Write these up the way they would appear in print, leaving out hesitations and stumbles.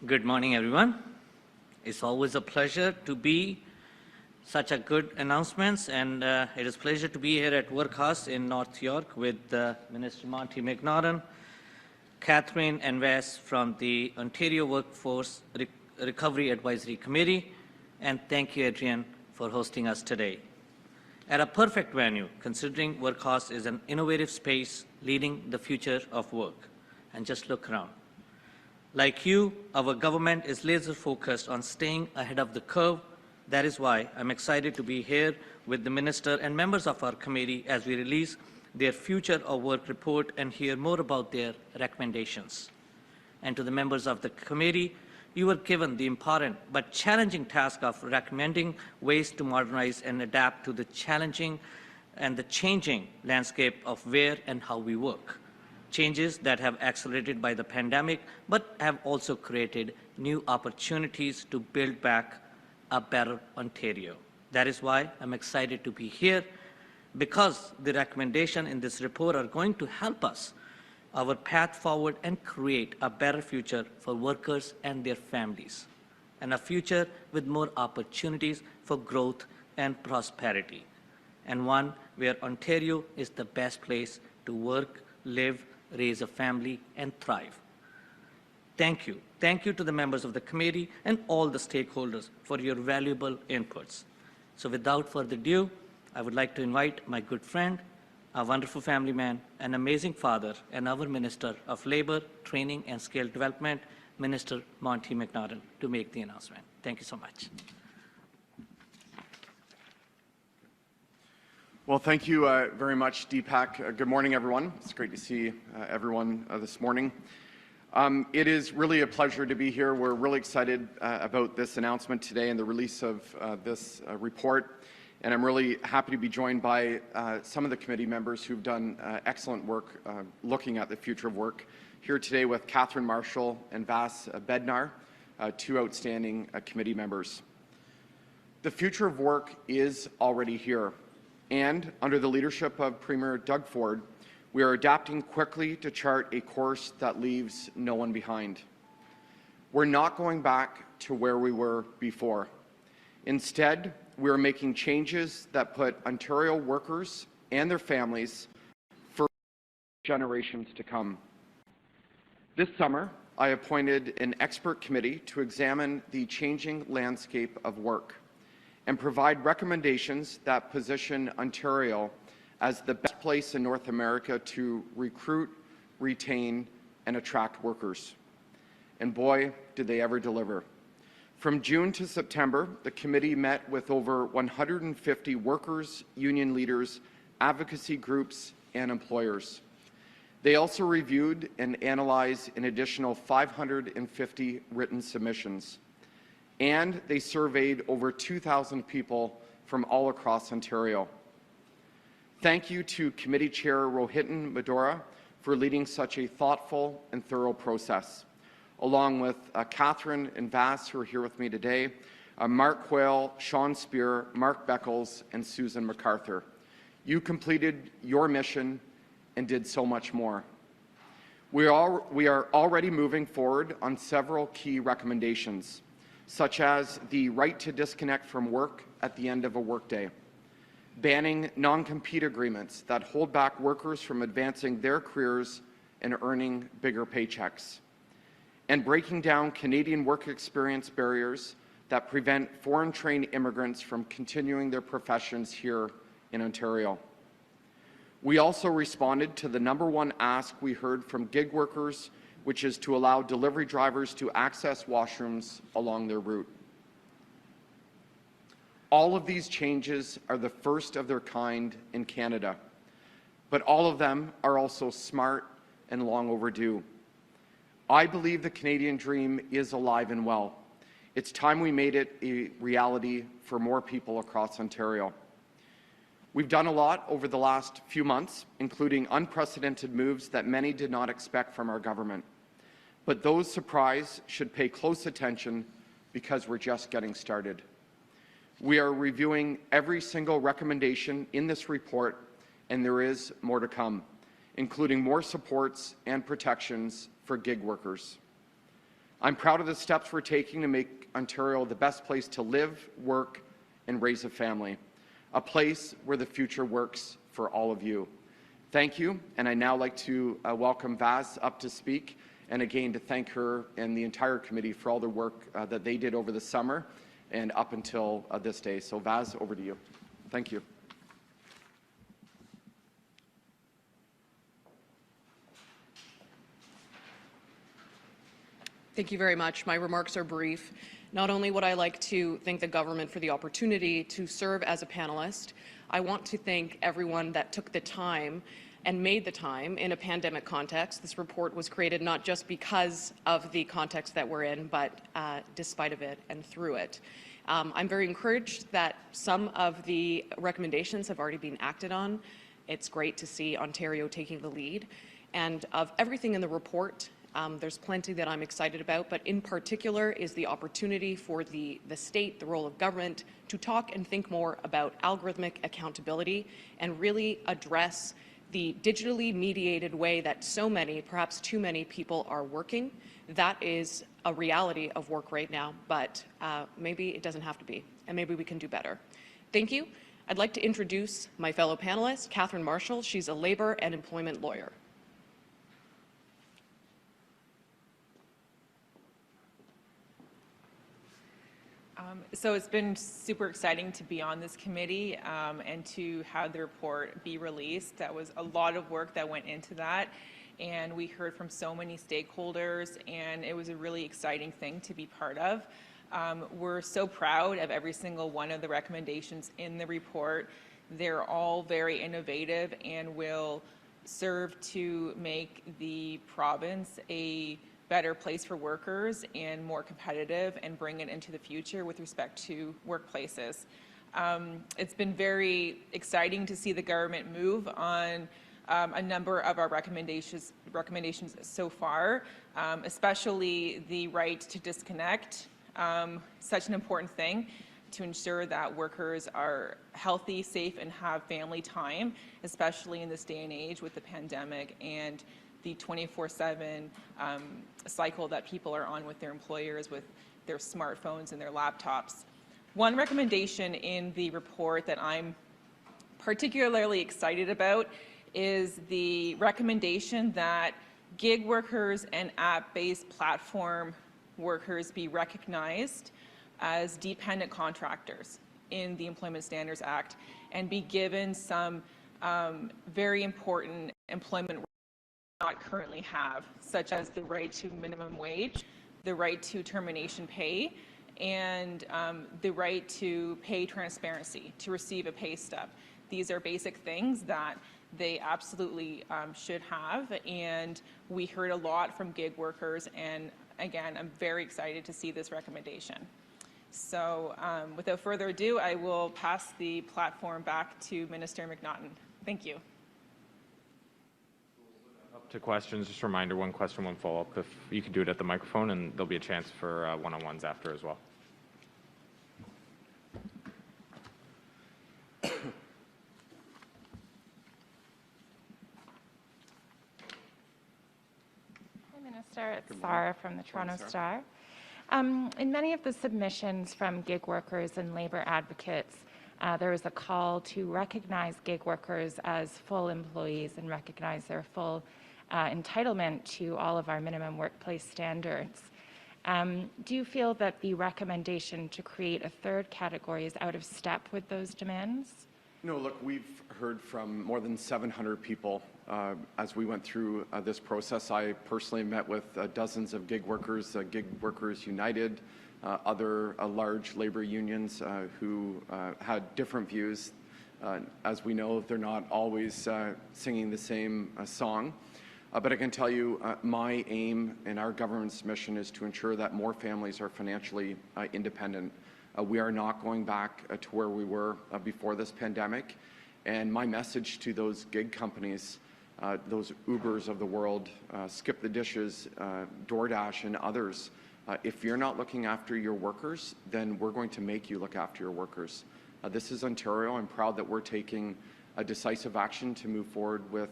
Good morning, everyone. It's always a pleasure to be such a good announcements, and it is a pleasure to be here at Workhouse in North York with Minister Monte McNaughton, Kathryn and Wes from the Ontario Workforce Recovery Advisory Committee, and thank you, Adrian, for hosting us today. At a perfect venue, considering Workhouse is an innovative space leading the future of work. And just look around. Like you, our government is laser focused on staying ahead of the curve. That is why I'm excited to be here with the Minister and members of our committee as we release their Future of Work report and hear more about their recommendations. And to the members of the committee, you were given the important but challenging task of recommending ways to modernize and adapt to the challenging and the changing landscape of where and how we work. Changes that have accelerated by the pandemic, but have also created new opportunities to build back a better Ontario. That is why I'm excited to be here, because the recommendations in this report are going to help us our path forward and create a better future for workers and their families, and a future with more opportunities for growth and prosperity, and one where Ontario is the best place to work, live, raise a family, and thrive. Thank you. Thank you to the members of the committee and all the stakeholders for your valuable inputs. So without further ado, I would like to invite my good friend, a wonderful family man, an amazing father, and our Minister of Labour, Training and Skill Development, Minister Monte McNaughton, to make the announcement. Thank you so much. Well, thank you very much, Deepak. Good morning, everyone. It's great to see everyone this morning. It is really a pleasure to be here. We're really excited about this announcement today and the release of this report. And I'm really happy to be joined by some of the committee members who've done excellent work looking at the future of work. Here today with Kathryn Marshall and Vasiliki Bednar, two outstanding committee members. The future of work is already here. And under the leadership of Premier Doug Ford, we are adapting quickly to chart a course that leaves no one behind. We're not going back to where we were before. Instead, we are making changes that put Ontario workers and their families for generations to come. This summer, I appointed an expert committee to examine the changing landscape of work and provide recommendations that position Ontario as the best place in North America to recruit, retain, and attract workers. And boy, did they ever deliver. From June to September, the committee met with over 150 workers, union leaders, advocacy groups, and employers. They also reviewed and analyzed an additional 550 written submissions. And they surveyed over 2,000 people from all across Ontario. Thank you to Committee Chair Rohit Medora for leading such a thoughtful and thorough process, along with Kathryn and Vas, who are here with me today, Mark Quayle, Sean Spear, Mark Beckles, and Susan MacArthur. You completed your mission and did so much more. We are already moving forward on several key recommendations, such as the right to disconnect from work at the end of a workday, banning non-compete agreements that hold back workers from advancing their careers and earning bigger paychecks, and breaking down Canadian work experience barriers that prevent foreign-trained immigrants from continuing their professions here in Ontario. We also responded to the #1 ask we heard from gig workers, which is to allow delivery drivers to access washrooms along their route. All of these changes are the first of their kind in Canada, but all of them are also smart and long overdue. I believe the Canadian dream is alive and well. It's time we made it a reality for more people across Ontario. We've done a lot over the last few months, including unprecedented moves that many did not expect from our government. But those surprised should pay close attention because we're just getting started. We are reviewing every single recommendation in this report, and there is more to come, including more supports and protections for gig workers. I'm proud of the steps we're taking to make Ontario the best place to live, work, and raise a family, a place where the future works for all of you. Thank you, and I'd now like to welcome Vaz up to speak, and again to thank her and the entire committee for all the work that they did over the summer and up until this day. So Vaz, over to you. Thank you. Thank you very much. My remarks are brief. Not only would I like to thank the government for the opportunity to serve as a panelist, I want to thank everyone that took the time and made the time in a pandemic context. This report was created not just because of the context that we're in, but despite of it and through it. I'm very encouraged that some of the recommendations have already been acted on. It's great to see Ontario taking the lead. And of everything in the report, there's plenty that I'm excited about, but in particular is the opportunity for the state, the role of government, to talk and think more about algorithmic accountability and really address the digitally mediated way that so many, perhaps too many people are working. That is a reality of work right now, but maybe it doesn't have to be, and maybe we can do better. Thank you. I'd like to introduce my fellow panelist, Kathryn Marshall. She's a labor and employment lawyer. So it's been super exciting to be on this committee and to have the report be released. That was a lot of work that went into that, and we heard from so many stakeholders, and it was a really exciting thing to be part of. We're so proud of every single one of the recommendations in the report. They're all very innovative and will serve to make the province a better place for workers and more competitive and bring it into the future with respect to workplaces. It's been very exciting to see the government move on a number of our recommendations so far, especially the right to disconnect, such an important thing to ensure that workers are healthy, safe, and have family time, especially in this day and age with the pandemic and the 24/7 cycle that people are on with their employers, with their smartphones and their laptops. One recommendation in the report that I'm particularly excited about is the recommendation that gig workers and app-based platform workers be recognized as dependent contractors in the Employment Standards Act and be given some very important employment not currently have, such as the right to minimum wage, the right to termination pay, and the right to pay transparency, to receive a pay stub. These are basic things that they absolutely should have, and we heard a lot from gig workers, and again, I'm very excited to see this recommendation. So without further ado, I will pass the platform back to Minister McNaughton. Thank you. Up to questions, just a reminder, one question, one follow-up. If you could do it at the microphone, and there'll be a chance for one-on-ones after as well. Hi, Minister. It's Sarah from the Toronto Star. In many of the submissions from gig workers and labour advocates, there is a call to recognize gig workers as full employees and recognize their full entitlement to all of our minimum workplace standards. Do you feel that the recommendation to create a third category is out of step with those demands? No, look, we've heard from more than 700 people as we went through this process. I personally met with dozens of gig Workers United, other large labor unions who had different views. As we know, they're not always singing the same song. But I can tell you my aim and our government's mission is to ensure that more families are financially independent. We are not going back to where we were before this pandemic. And my message to those gig companies, those Ubers of the world, Skip the Dishes, DoorDash, and others, if you're not looking after your workers, then we're going to make you look after your workers. This is Ontario. I'm proud that we're taking a decisive action to move forward with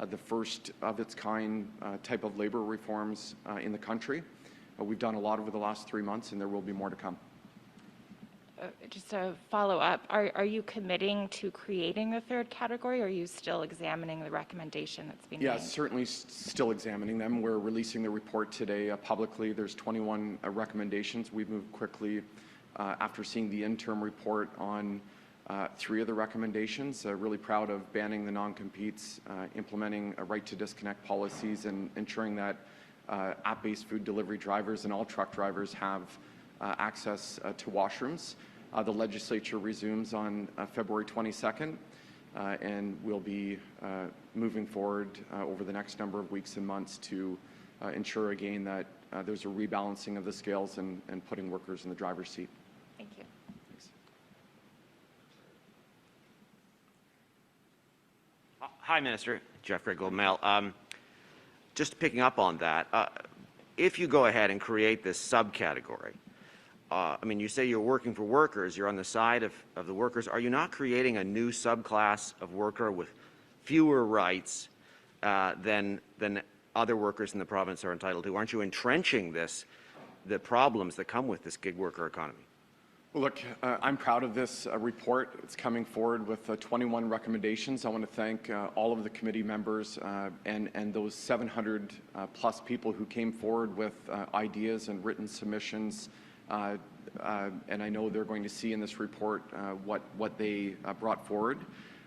the first of its kind type of labor reforms in the country. we've done a lot over the last 3 months, and there will be more to come. Just a follow-up, are you committing to creating a third category, or are you still examining the recommendation that's been made? Yeah, certainly still examining them. We're releasing the report today publicly. There's 21 recommendations. We've moved quickly after seeing the interim report on 3 of the recommendations. Really proud of banning the non-competes, implementing a right to disconnect policies, and ensuring that app-based food delivery drivers and all truck drivers have access to washrooms. The legislature resumes on February 22nd, and we'll be moving forward over the next number of weeks and months to ensure again that there's a rebalancing of the scales and putting workers in the driver's seat. Thank you. Thanks. Hi, Minister. Jeff Globe Mail. Just picking up on that, if you go ahead and create this subcategory, I mean, you say you're working for workers, you're on the side of the workers. Are you not creating a new subclass of worker with fewer rights than other workers in the province are entitled to? Aren't you entrenching the problems that come with this gig worker economy? Well, look, I'm proud of this report. It's coming forward with 21 recommendations. I want to thank all of the committee members and those 700 plus people who came forward with ideas and written submissions. And I know they're going to see in this report what they brought forward.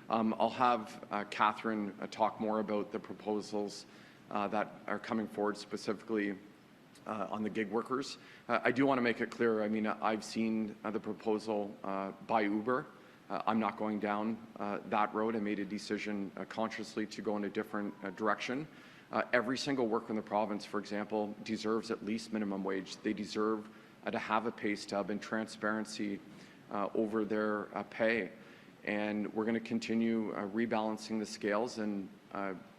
I'll have Kathryn talk more about the proposals that are coming forward specifically on the gig workers. I do want to make it clear, I mean, I've seen the proposal by Uber. I'm not going down that road. I made a decision consciously to go in a different direction. Every single worker in the province, for example, deserves at least minimum wage. They deserve to have a pay stub and transparency over their pay. And we're going to continue rebalancing the scales and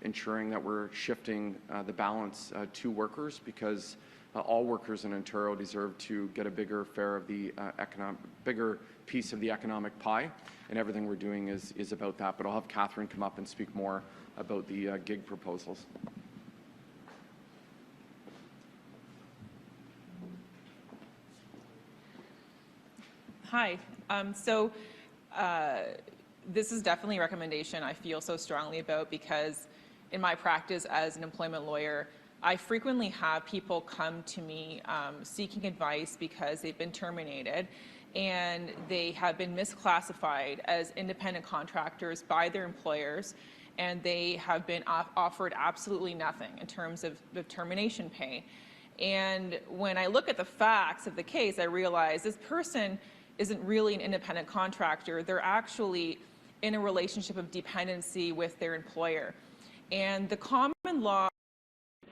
ensuring that we're shifting the balance to workers, because all workers in Ontario deserve to get a bigger share of the bigger piece of the economic pie, and everything we're doing is about that. But I'll have Kathryn come up and speak more about the gig proposals. Hi. This is definitely a recommendation I feel so strongly about, because in my practice as an employment lawyer, I frequently have people come to me seeking advice because they've been terminated and they have been misclassified as independent contractors by their employers, and they have been offered absolutely nothing in terms of the termination pay. And when I look at the facts of the case, I realize this person isn't really an independent contractor. They're actually in a relationship of dependency with their employer. And the common law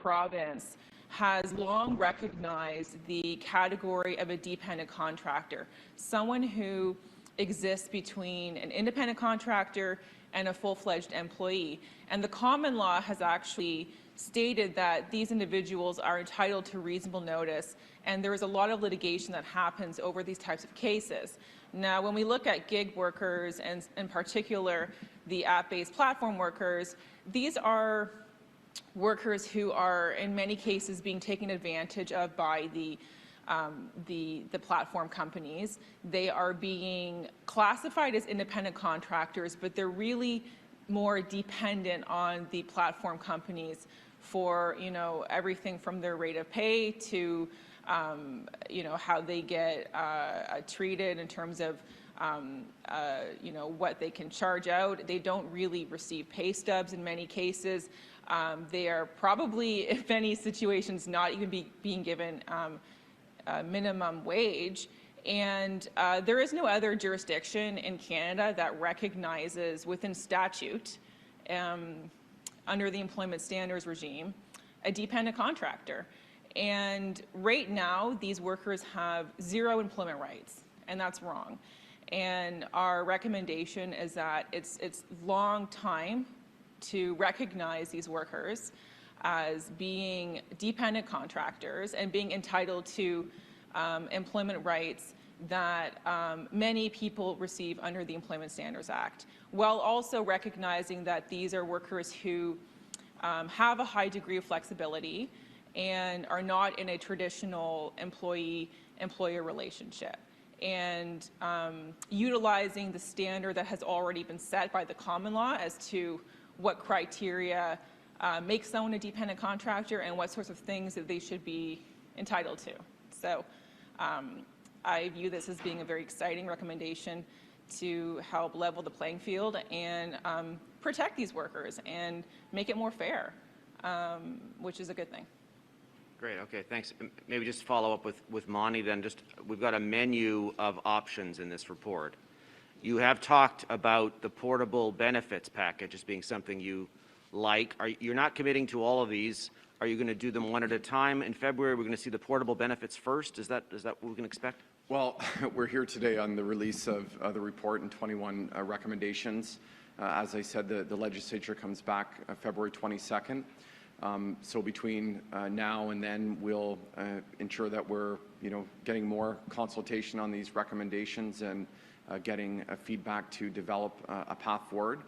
province has long recognized the category of a dependent contractor, someone who exists between an independent contractor and a full-fledged employee. And the common law has actually stated that these individuals are entitled to reasonable notice, and there is a lot of litigation that happens over these types of cases. Now, when we look at gig workers, and in particular the app-based platform workers, these are workers who are in many cases being taken advantage of by the platform companies. They are being classified as independent contractors, but they're really more dependent on the platform companies for, you know, everything from their rate of pay to, you know, how they get treated in terms of, you know, what they can charge out. They don't really receive pay stubs in many cases. They are probably, in many situations, not even being given minimum wage. And there is no other jurisdiction in Canada that recognizes within statute, under the employment standards regime, a dependent contractor. And right now, these workers have zero employment rights, and that's wrong. And our recommendation is that it's long time to recognize these workers as being dependent contractors and being entitled to employment rights that many people receive under the Employment Standards Act, while also recognizing that these are workers who have a high degree of flexibility and are not in a traditional employee-employer relationship. And utilizing the standard that has already been set by the common law as to what criteria make someone a dependent contractor and what sorts of things that they should be entitled to. So I view this as being a very exciting recommendation to help level the playing field and protect these workers and make it more fair, which is a good thing. Great, okay, thanks. Maybe just follow up with Monty then. We've got a menu of options in this report. You have talked about the portable benefits package as being something you like. You're not committing to all of these. Are you going to do them one at a time? In February, we're going to see the portable benefits first. Is that what we can expect? Well, we're here today on the release of the report and 21 recommendations. As I said, the legislature comes back February 22nd. So between now and then, we'll ensure that we're, getting more consultation on these recommendations and getting feedback to develop a path forward.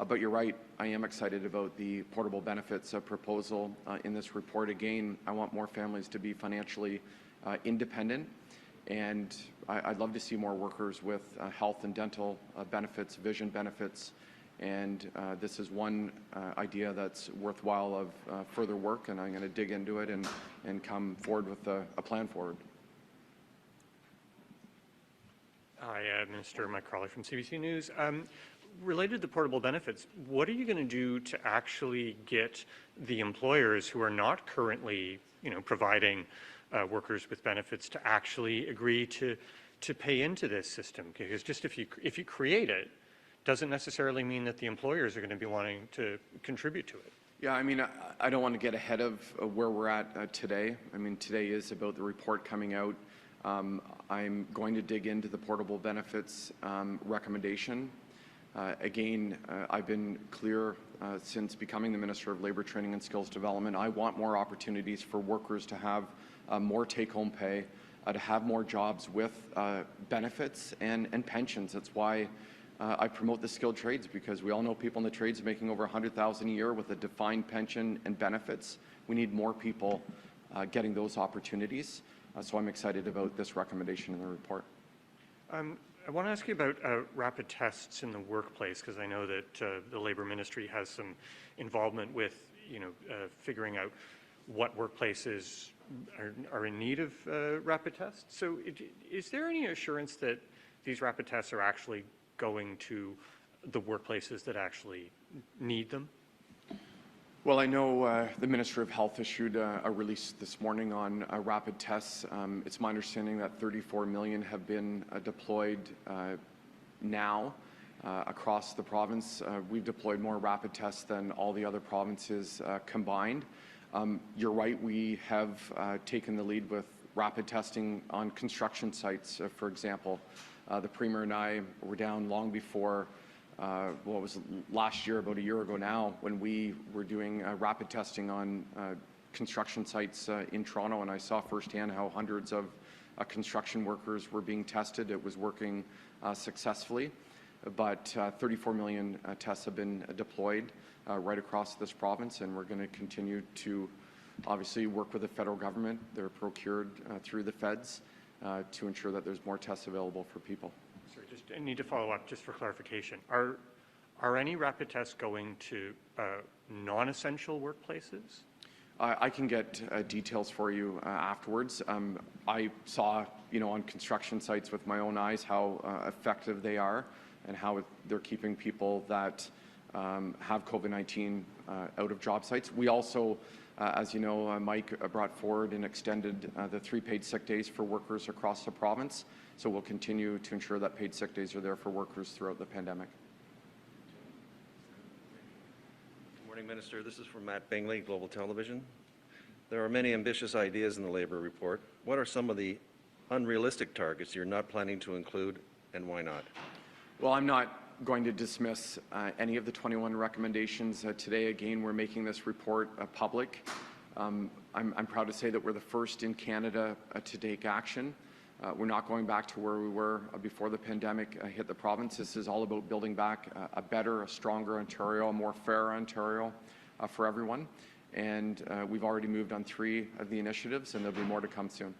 But you're right, I am excited about the portable benefits proposal in this report. Again, I want more families to be financially independent, and I'd love to see more workers with health and dental benefits, vision benefits, and this is one idea that's worthwhile of further work, and I'm going to dig into it and come forward with a plan forward. Hi, Minister Mike Crawley from CBC News. Related to portable benefits, what are you going to do to actually get the employers who are not currently, providing workers with benefits to actually agree to pay into this system? Because just if you create it, doesn't necessarily mean that the employers are going to be wanting to contribute to it. Yeah, I mean, I don't want to get ahead of where we're at today. I mean, today is about the report coming out. I'm going to dig into the portable benefits recommendation. Again, I've been clear since becoming the Minister of Labour Training and Skills Development. I want more opportunities for workers to have more take-home pay, to have more jobs with benefits and pensions. That's why I promote the skilled trades, because we all know people in the trades making over $100,000 a year with a defined pension and benefits. We need more people getting those opportunities. So I'm excited about this recommendation in the report. I want to ask you about rapid tests in the workplace, because I know that the Labour Ministry has some involvement with, figuring out what workplaces are in need of rapid tests. So is there any assurance that these rapid tests are actually going to the workplaces that actually need them? Well, I know the Minister of Health issued a release this morning on rapid tests. It's my understanding that 34 million have been deployed now across the province. We've deployed more rapid tests than all the other provinces combined. You're right, we have taken the lead with rapid testing on construction sites, for example. The Premier and I were down long before what was last year, about a year ago now, when we were doing rapid testing on construction sites in Toronto, and I saw firsthand how hundreds of construction workers were being tested. It was working successfully, but 34 million tests have been deployed right across this province, and we're going to continue to obviously work with the federal government. They're procured through the feds to ensure that there's more tests available for people. Sorry, I need to follow up just for clarification. Are any rapid tests going to non-essential workplaces? I can get details for you afterwards. I saw, on construction sites with my own eyes how effective they are and how they're keeping people that have COVID-19 out of job sites. We also, as you know, Mike brought forward and extended the 3 paid sick days for workers across the province. So we'll continue to ensure that paid sick days are there for workers throughout the pandemic. Good morning, Minister. This is from Matt Bingley, Global Television. There are many ambitious ideas in the Labour report. What are some of the unrealistic targets you're not planning to include, and why not? Well, I'm not going to dismiss any of the 21 recommendations. Today, again, we're making this report public. I'm proud to say that we're the first in Canada to take action. We're not going back to where we were before the pandemic hit the province. This is all about building back a better, a stronger Ontario, a more fair Ontario for everyone. and we've already moved on 3 of the initiatives, and there'll be more to come soon.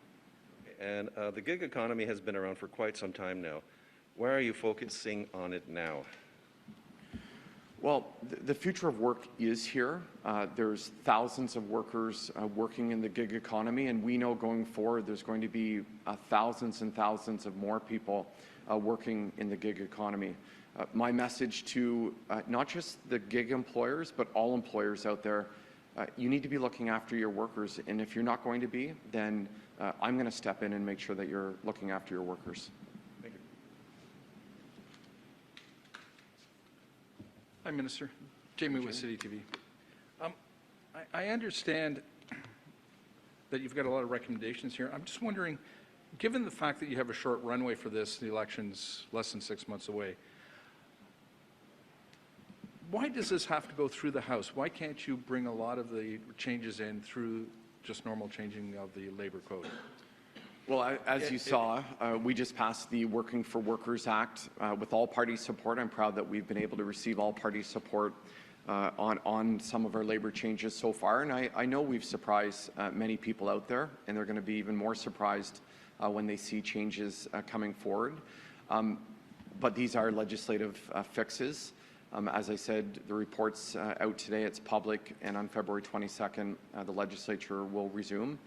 And the gig economy has been around for quite some time now. Why are you focusing on it now? Well, the future of work is here. There's thousands of workers working in the gig economy, and we know going forward there's going to be thousands and thousands of more people working in the gig economy. My message to not just the gig employers, but all employers out there, you need to be looking after your workers, and if you're not going to be, then I'm going to step in and make sure that you're looking after your workers. Thank you. Hi, Minister. Jamie with City TV. I understand that you've got a lot of recommendations here. I'm just wondering, given the fact that you have a short runway for this, the election's less than 6 months away, why does this have to go through the House? Why can't you bring a lot of the changes in through just normal changing of the Labour Code? Well, as you saw, we just passed the Working for Workers Act with all party support. I'm proud that we've been able to receive all party support on some of our labour changes so far. And I know we've surprised many people out there, and they're going to be even more surprised when they see changes coming forward. But these are legislative fixes. As I said, the report's out today, it's public, and on February 22nd, the legislature will resume,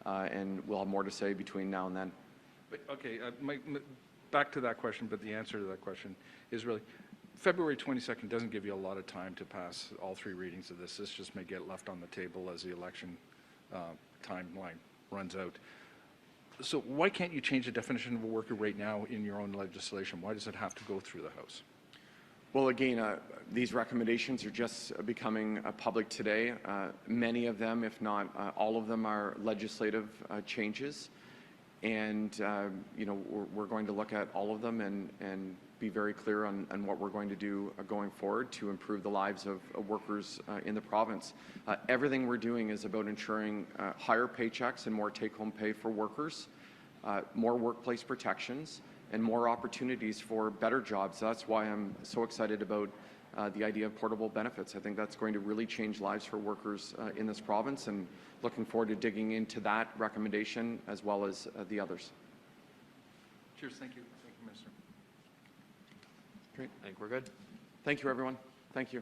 and we'll have more to say between now and then. But, okay, back to that question, but the answer to that question is really, February 22nd doesn't give you a lot of time to pass all 3 readings of this. This just may get left on the table as the election timeline runs out. So why can't you change the definition of a worker right now in your own legislation? Why does it have to go through the House? Well, again, these recommendations are just becoming public today. Many of them, if not all of them, are legislative changes. And, you know, we're going to look at all of them and be very clear on what we're going to do going forward to improve the lives of workers in the province. Everything we're doing is about ensuring higher paychecks and more take-home pay for workers, more workplace protections, and more opportunities for better jobs. That's why I'm so excited about the idea of portable benefits. I think that's going to really change lives for workers in this province, and looking forward to digging into that recommendation as well as the others. Cheers. Thank you. Thank you, Minister. Great. I think we're good. Thank you, everyone. Thank you.